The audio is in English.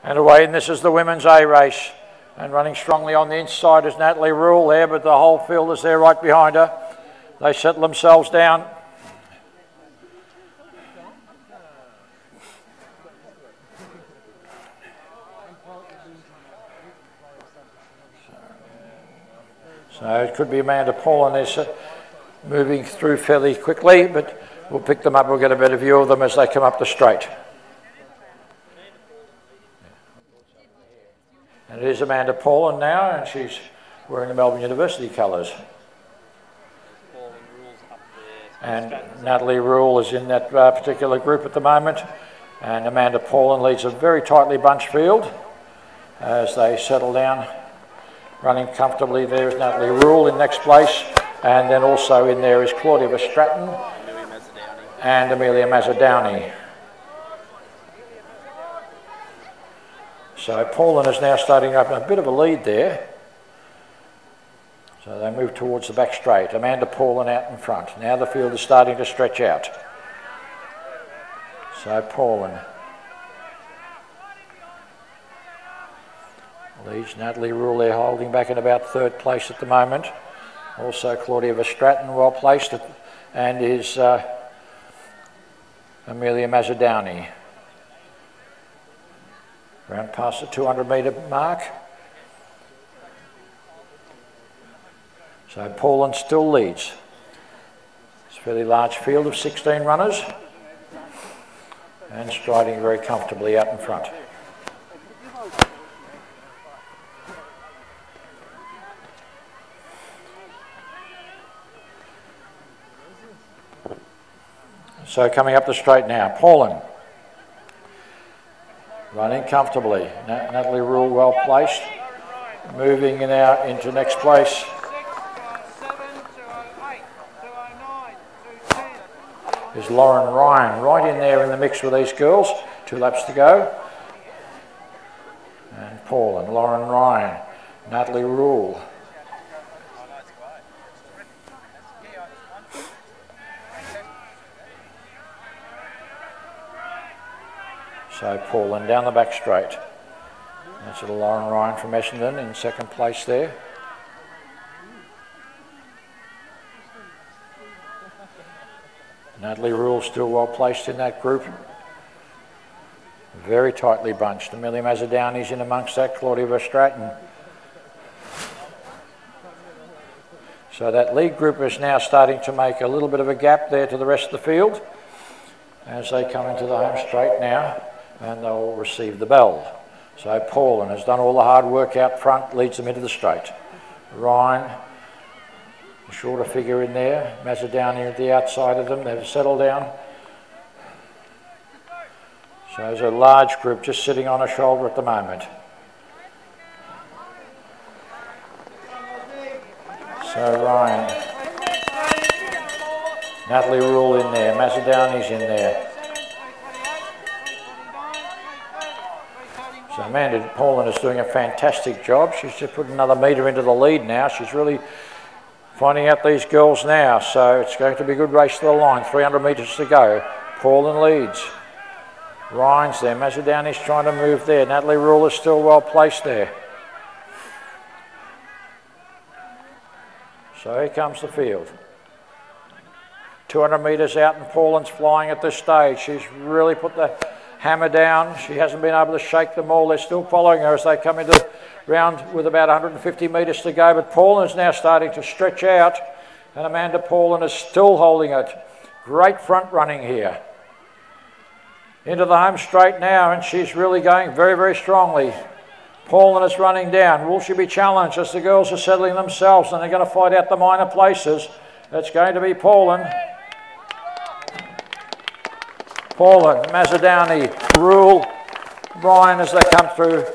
And away, and this is the women's A race. And running strongly on the inside is Natalie Rule there, but the whole field is there right behind her. They settle themselves down. So it could be Amanda Paulin is moving through fairly quickly, but we'll pick them up. We'll get a better view of them as they come up the straight. And it is Amanda Paulin now, and she's wearing the Melbourne University colours. And Natalie Rule is in that particular group at the moment. And Amanda Paulin leads a very tightly bunched field as they settle down. Running comfortably there is Natalie Rule in next place. And then also in there is Claudia Stratton and Amelia Mazzadowney. So Paulin is now starting to open a bit of a lead there. So they move towards the back straight. Amanda Paulin out in front. Now the field is starting to stretch out. So Paulin leads Natalie Rule there, holding back in about third place at the moment. Also Claudia Stratton well placed, and is Amelia Mazzadowney. Around past the 200 metre mark. So Paulin still leads. It's a fairly large field of 16 runners and striding very comfortably out in front. So coming up the straight now, Paulin running comfortably. Natalie Rule well placed, moving now into next place. Is Lauren Ryan right in there in the mix with these girls. 2 laps to go. And Paulin, Lauren Ryan, Natalie Rule. So Paulin down the back straight. That's little Lauren Ryan from Essendon in second place there. Natalie Rule still well placed in that group. Very tightly bunched. Amelia Mazzadowney's in amongst that, Claudia Stratton. So that lead group is now starting to make a little bit of a gap there to the rest of the field as they come into the home straight now, and they'll receive the bell. So Paulin has done all the hard work out front, leads them into the straight. Ryan, a shorter figure in there. Mazzadowney at the outside of them. They've settled down. So there's a large group just sitting on a shoulder at the moment. So Ryan, Natalie Rule in there. Mazzadowney's in there. So Amanda Paulin is doing a fantastic job. She's just put another metre into the lead now. She's really finding out these girls now. So it's going to be a good race to the line. 300 metres to go. Paulin leads. Ryan's there. Mazzadowney's trying to move there. Natalie Rule is still well placed there. So here comes the field. 200 metres out and Paulin's flying at this stage. She's really put the hammer down. She hasn't been able to shake them all. They're still following her as they come into the round with about 150 metres to go. But Paulin is now starting to stretch out, and Amanda Paulin is still holding it. Great front running here. Into the home straight now, and she's really going very, very strongly. Paulin is running down. Will she be challenged as the girls are settling themselves and they're going to fight out the minor places? It's going to be Paulin. Paulin, Mazzadowney, Rule, Ryan as they come through